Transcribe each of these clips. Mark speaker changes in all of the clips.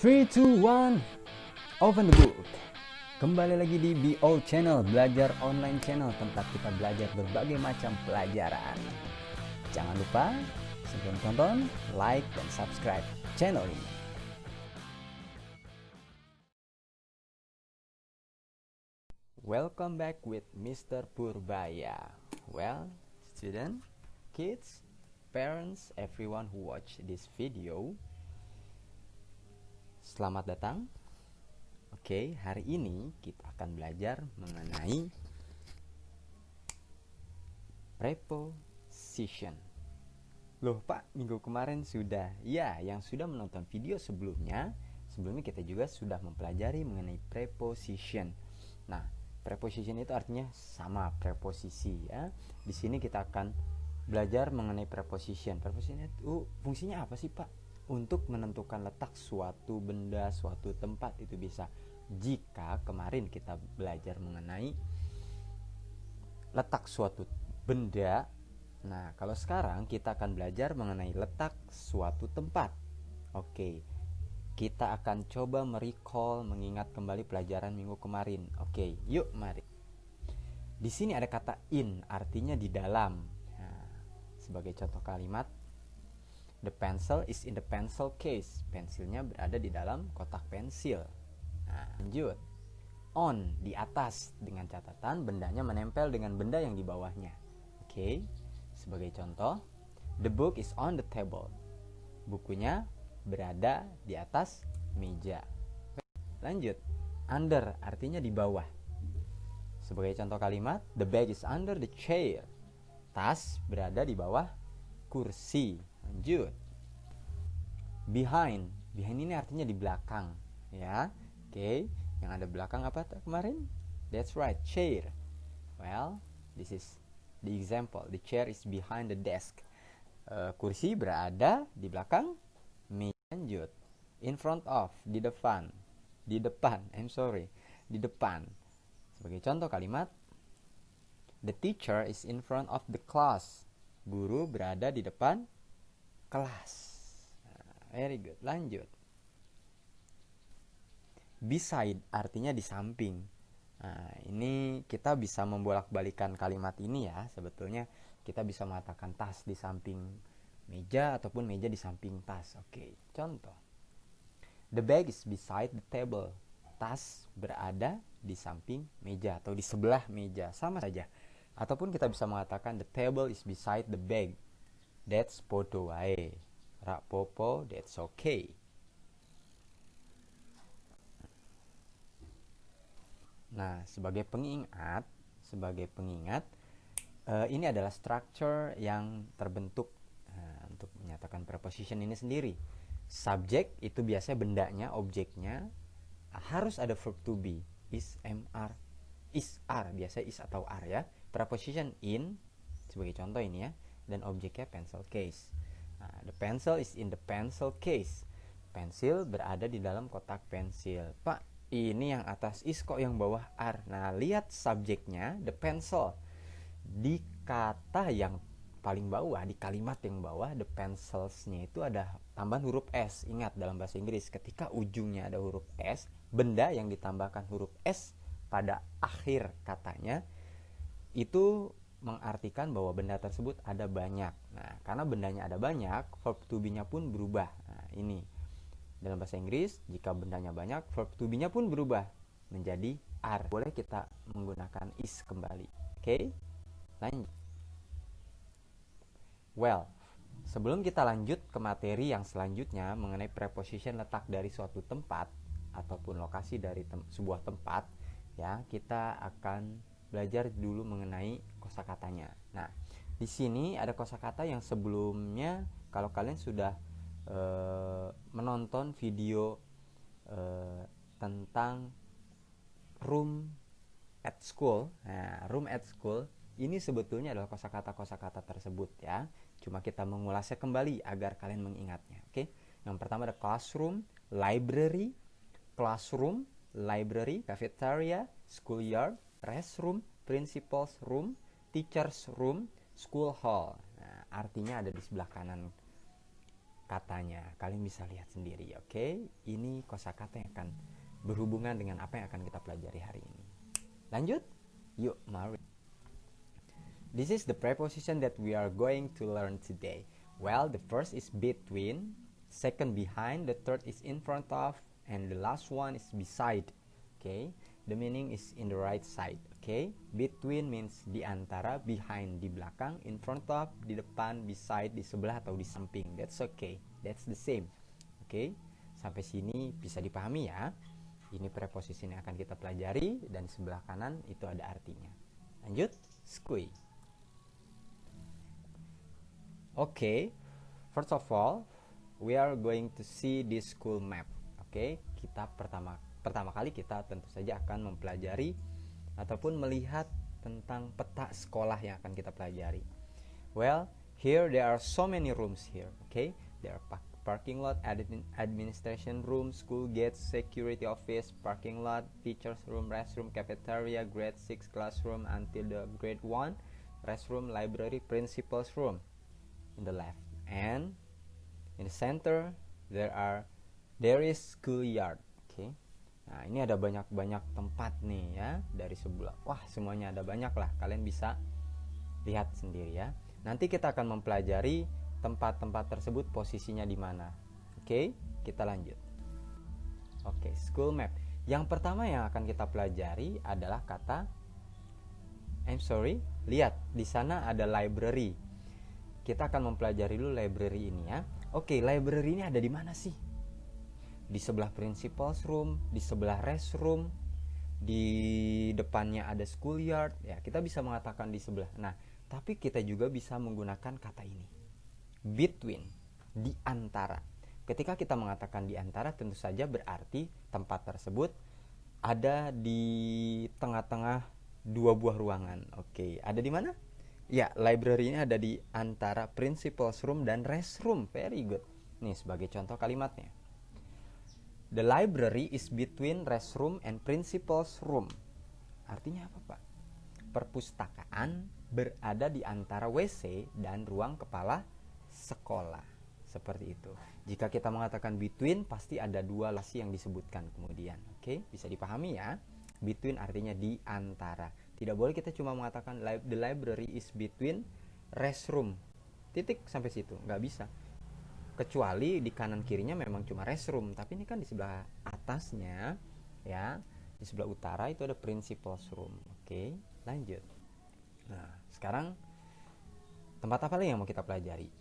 Speaker 1: 3, 2, 1, open the book. Kembali lagi di BO Channel, belajar online channel, tempat kita belajar berbagai macam pelajaran. Jangan lupa sebelum tonton, like dan subscribe channel ini. Welcome back with Mr. Purbaya. Well, student, kids, parents, everyone who watch this video, selamat datang. Oke, hari ini kita akan belajar mengenai preposition. Loh Pak, minggu kemarin sudah. Ya, yang sudah menonton video sebelumnya kita juga sudah mempelajari mengenai preposition. Nah, preposition itu artinya sama preposisi ya. Di sini kita akan belajar mengenai preposition. Preposition itu fungsinya apa sih Pak? Untuk menentukan letak suatu benda, suatu tempat itu bisa. Jika kemarin kita belajar mengenai letak suatu benda, nah kalau sekarang kita akan belajar mengenai letak suatu tempat. Oke, kita akan coba merecall, mengingat kembali pelajaran minggu kemarin. Oke, yuk mari. Di sini ada kata in, artinya di dalam. Nah, sebagai contoh kalimat, the pencil is in the pencil case. Pensilnya berada di dalam kotak pensil. Nah, lanjut. On, di atas, dengan catatan bendanya menempel dengan benda yang di bawahnya. Oke. Sebagai contoh, the book is on the table. Bukunya berada di atas meja. Lanjut. Under, artinya di bawah. Sebagai contoh kalimat, the bag is under the chair. Tas berada di bawah kursi. Lanjut. Behind. Behind ini artinya di belakang, ya. Oke, yang ada belakang apa kemarin? That's right, chair. Well, this is the example. The chair is behind the desk. Kursi berada di belakang meja. Lanjut. In front of, di depan. Di depan. Sebagai contoh kalimat, the teacher is in front of the class. Guru berada di depan kelas. Very good. Lanjut. Beside artinya di samping. Nah, ini kita bisa membolak-balikan kalimat ini ya. Sebetulnya kita bisa mengatakan tas di samping meja ataupun meja di samping tas. Oke, contoh. The bag is beside the table. Tas berada di samping meja atau di sebelah meja, sama saja. Ataupun kita bisa mengatakan the table is beside the bag. That's podo wae. Rak popo, that's okay. Nah, sebagai pengingat, ini adalah structure yang terbentuk untuk menyatakan preposition ini sendiri. Subject itu biasanya bendanya, objeknya, harus ada verb to be, is, am, are, is, are, biasanya is atau are ya. Preposition in, sebagai contoh ini ya, dan objeknya pencil case. Nah, the pencil is in the pencil case. Pensil berada di dalam kotak pensil. Pak, ini yang atas is kok yang bawah are. Nah, lihat subjeknya, the pencil. Di kata yang paling bawah, di kalimat yang bawah, the pencils-nya itu ada tambahan huruf S. Ingat, dalam bahasa Inggris, ketika ujungnya ada huruf S, benda yang ditambahkan huruf S pada akhir katanya, itu mengartikan bahwa benda tersebut ada banyak. Nah, karena bendanya ada banyak, verb to be-nya pun berubah. Nah, ini. Dalam bahasa Inggris, jika bendanya banyak, verb to be-nya pun berubah menjadi are. Boleh kita menggunakan is kembali. Oke? Lanjut. Well, sebelum kita lanjut ke materi yang selanjutnya mengenai preposition letak dari suatu tempat ataupun lokasi dari sebuah tempat, ya, kita akan belajar dulu mengenai kosakatanya. Nah, di sini ada kosakata yang sebelumnya kalau kalian sudah menonton video tentang room at school. Nah, room at school ini sebetulnya adalah kosakata-kosakata tersebut ya. Cuma kita mengulasnya kembali agar kalian mengingatnya. Oke. Yang pertama ada classroom, library, cafeteria, schoolyard, restroom, principal's room, teacher's room, school hall. Nah, artinya ada di sebelah kanan katanya. Kalian bisa lihat sendiri, oke? Ini kosakata yang akan berhubungan dengan apa yang akan kita pelajari hari ini. Lanjut? Yuk, mari. This is the preposition that we are going to learn today. Well, the first is between, second behind, the third is in front of, and the last one is beside. Okay? The meaning is in the right side. Okay? Between means di antara, behind di belakang, in front of di depan, beside di sebelah atau di samping. That's okay. That's the same. Okay? Sampai sini bisa dipahami ya. Ini preposisi yang akan kita pelajari dan sebelah kanan itu ada artinya. Lanjut, squee. Okay, first of all, we are going to see this school map. Okay, kita pertama kali kita tentu saja akan mempelajari ataupun melihat tentang peta sekolah yang akan kita pelajari. Well, here there are so many rooms here. Okay, there are parking lot, administration room, school gates, security office, parking lot, teachers room, restroom, cafeteria, grade 6 classroom until the grade 1, restroom, library, principal's room in the left, and in the center there is schoolyard. Okay. Nah, ini ada banyak tempat nih ya dari sebelah. Wah, semuanya ada banyak lah. Kalian bisa lihat sendiri ya. Nanti kita akan mempelajari tempat-tempat tersebut posisinya di mana. Oke, kita lanjut. Oke, school map. Yang pertama yang akan kita pelajari adalah kata lihat, di sana ada library. Kita akan mempelajari dulu library ini ya. Oke, library ini ada di mana sih? Di sebelah principal's room, di sebelah restroom, di depannya ada schoolyard. Ya, kita bisa mengatakan di sebelah. Nah, tapi kita juga bisa menggunakan kata ini. Between, di antara. Ketika kita mengatakan di antara, tentu saja berarti tempat tersebut ada di tengah-tengah dua buah ruangan. Oke, ada di mana? Ya, library ini ada di antara principal's room dan restroom. Very good. Nih, sebagai contoh kalimatnya. The library is between restroom and principal's room. Artinya apa, Pak? Perpustakaan berada di antara WC dan ruang kepala sekolah. Seperti itu. Jika kita mengatakan between, pasti ada dua lasi yang disebutkan kemudian. Oke, bisa dipahami ya? Between artinya di antara. Tidak boleh kita cuma mengatakan the library is between restroom. Titik sampai situ, nggak bisa. Kecuali di kanan kirinya memang cuma restroom, tapi ini kan di sebelah atasnya ya, di sebelah utara itu ada principal's room. Oke, lanjut. Nah, sekarang tempat apa lagi yang mau kita pelajari?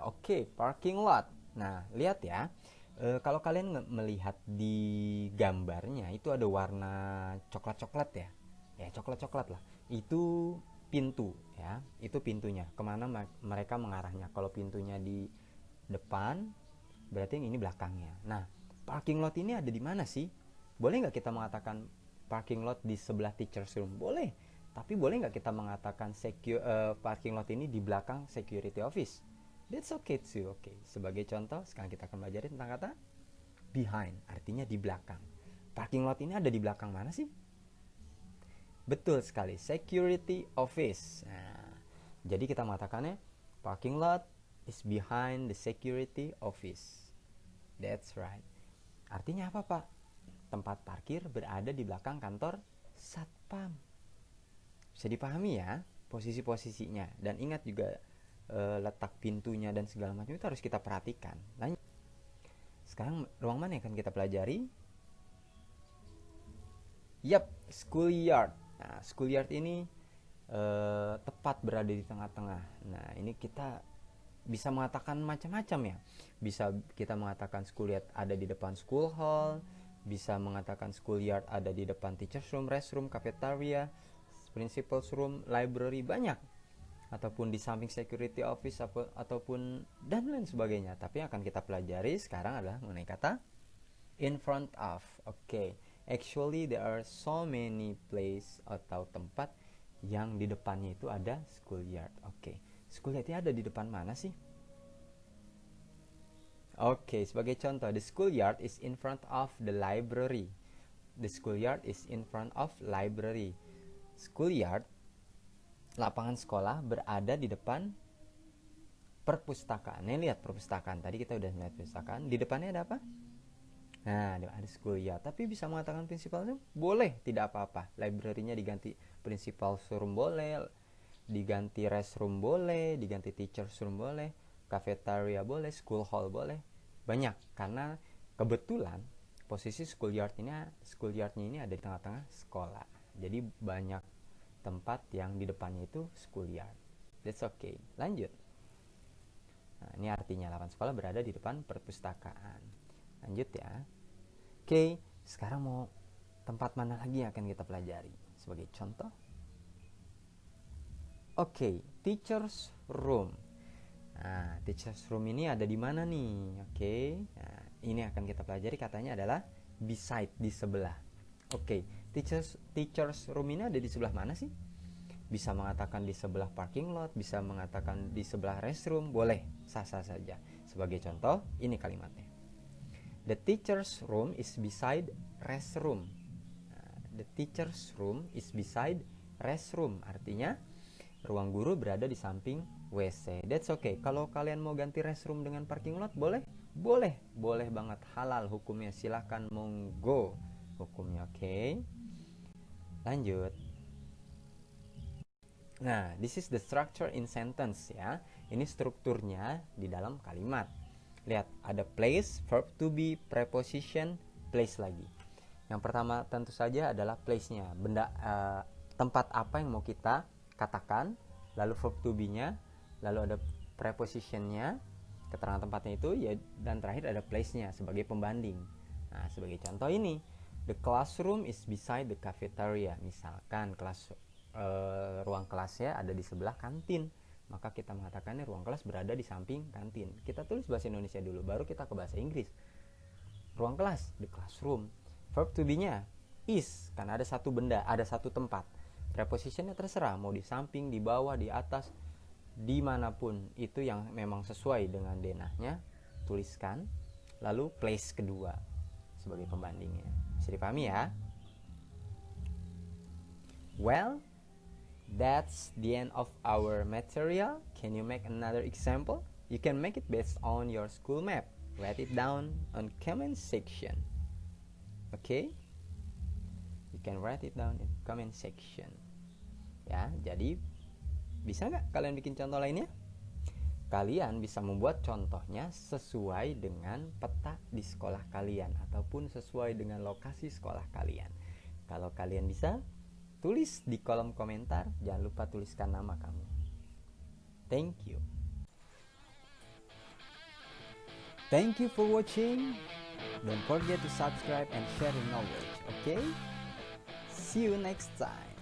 Speaker 1: Oke, parking lot. Nah, lihat ya. Kalau kalian melihat di gambarnya itu ada warna coklat-coklat ya. Ya, coklat-coklat lah. Itu pintu ya, itu pintunya. Kemana mereka mengarahnya? Kalau pintunya di depan, berarti yang ini belakangnya. Nah, parking lot ini ada di mana sih? Boleh nggak kita mengatakan parking lot di sebelah teacher's room? Boleh. Tapi boleh nggak kita mengatakan parking lot ini di belakang security office? That's okay too. Oke, sebagai contoh, sekarang kita akan belajar tentang kata behind, artinya di belakang. Parking lot ini ada di belakang mana sih? Betul sekali, security office. Nah, jadi kita mengatakannya parking lot is behind the security office. That's right. Artinya apa, Pak? Tempat parkir berada di belakang kantor satpam. Bisa dipahami ya posisi-posisinya. Dan ingat juga letak pintunya dan segala macam itu harus kita perhatikan. Lanjut. Sekarang ruang mana yang akan kita pelajari? Yap, schoolyard. Nah, schoolyard ini tepat berada di tengah-tengah. Nah, ini kita bisa mengatakan macam-macam ya. Bisa kita mengatakan schoolyard ada di depan school hall, bisa mengatakan schoolyard ada di depan teacher's room, restroom, cafeteria, principal's room, library, banyak. Ataupun di samping security office ataupun dan lain sebagainya. Tapi yang akan kita pelajari sekarang adalah mengenai kata in front of. Oke. Actually there are so many place atau tempat yang di depannya itu ada schoolyard. Oke. Schoolyard itu ada di depan mana sih? Oke, sebagai contoh, the schoolyard is in front of the library. The schoolyard is in front of library. Schoolyard, lapangan sekolah, berada di depan perpustakaan. Nih lihat perpustakaan. Tadi kita udah melihat perpustakaan. Di depannya ada apa? Nah, ada schoolyard. Tapi bisa mengatakan principal room? Boleh, tidak apa-apa. Library-nya diganti principal room boleh, diganti restroom boleh, diganti teacher's room boleh, cafeteria boleh, school hall boleh. Banyak, karena kebetulan posisi schoolyardnya ini ada di tengah-tengah sekolah. Jadi banyak tempat yang di depannya itu schoolyard. That's okay. Lanjut. Nah, ini artinya lapangan sekolah berada di depan perpustakaan. Lanjut ya. Oke, sekarang mau tempat mana lagi yang akan kita pelajari? Sebagai contoh. Oke, teacher's room. Nah, teacher's room ini ada di mana nih? Oke, nah, ini akan kita pelajari, katanya adalah beside, di sebelah. Oke, teacher's room ini ada di sebelah mana sih? Bisa mengatakan di sebelah parking lot, bisa mengatakan di sebelah restroom, boleh, sah-sah saja. Sebagai contoh, ini kalimatnya. The teacher's room is beside restroom. The teacher's room is beside restroom. Artinya, ruang guru berada di samping WC. That's okay. Kalau kalian mau ganti restroom dengan parking lot, boleh? Boleh. Boleh banget. Halal hukumnya. Silahkan monggo hukumnya. Oke. Lanjut. Nah, this is the structure in sentence ya. Ini strukturnya di dalam kalimat. Lihat, ada place, verb to be, preposition, place lagi. Yang pertama tentu saja adalah place-nya. Benda, tempat apa yang mau kita katakan, lalu verb to be-nya, lalu ada preposition-nya, keterangan tempatnya itu, ya, dan terakhir ada place-nya sebagai pembanding. Nah, sebagai contoh ini, the classroom is beside the cafeteria. Misalkan ruang kelasnya ada di sebelah kantin, maka kita mengatakannya ruang kelas berada di samping kantin. Kita tulis bahasa Indonesia dulu, baru kita ke bahasa Inggris. Ruang kelas, the classroom. Verb to be-nya is, karena ada satu benda, ada satu tempat. Prepositionnya terserah, mau di samping, di bawah, di atas, dimanapun. Itu yang memang sesuai dengan denahnya, tuliskan. Lalu place kedua sebagai pembandingnya. Bisa dipahami ya? Well, that's the end of our material. Can you make another example? You can make it based on your school map. Write it down on comment section. Okay? You can write it down in comment section. Ya, jadi bisa nggak kalian bikin contoh lainnya? Kalian bisa membuat contohnya sesuai dengan peta di sekolah kalian ataupun sesuai dengan lokasi sekolah kalian. Kalau kalian bisa, tulis di kolom komentar. Jangan lupa tuliskan nama kamu. Thank you. Thank you for watching. Don't forget to subscribe and share your knowledge. Okay? See you next time.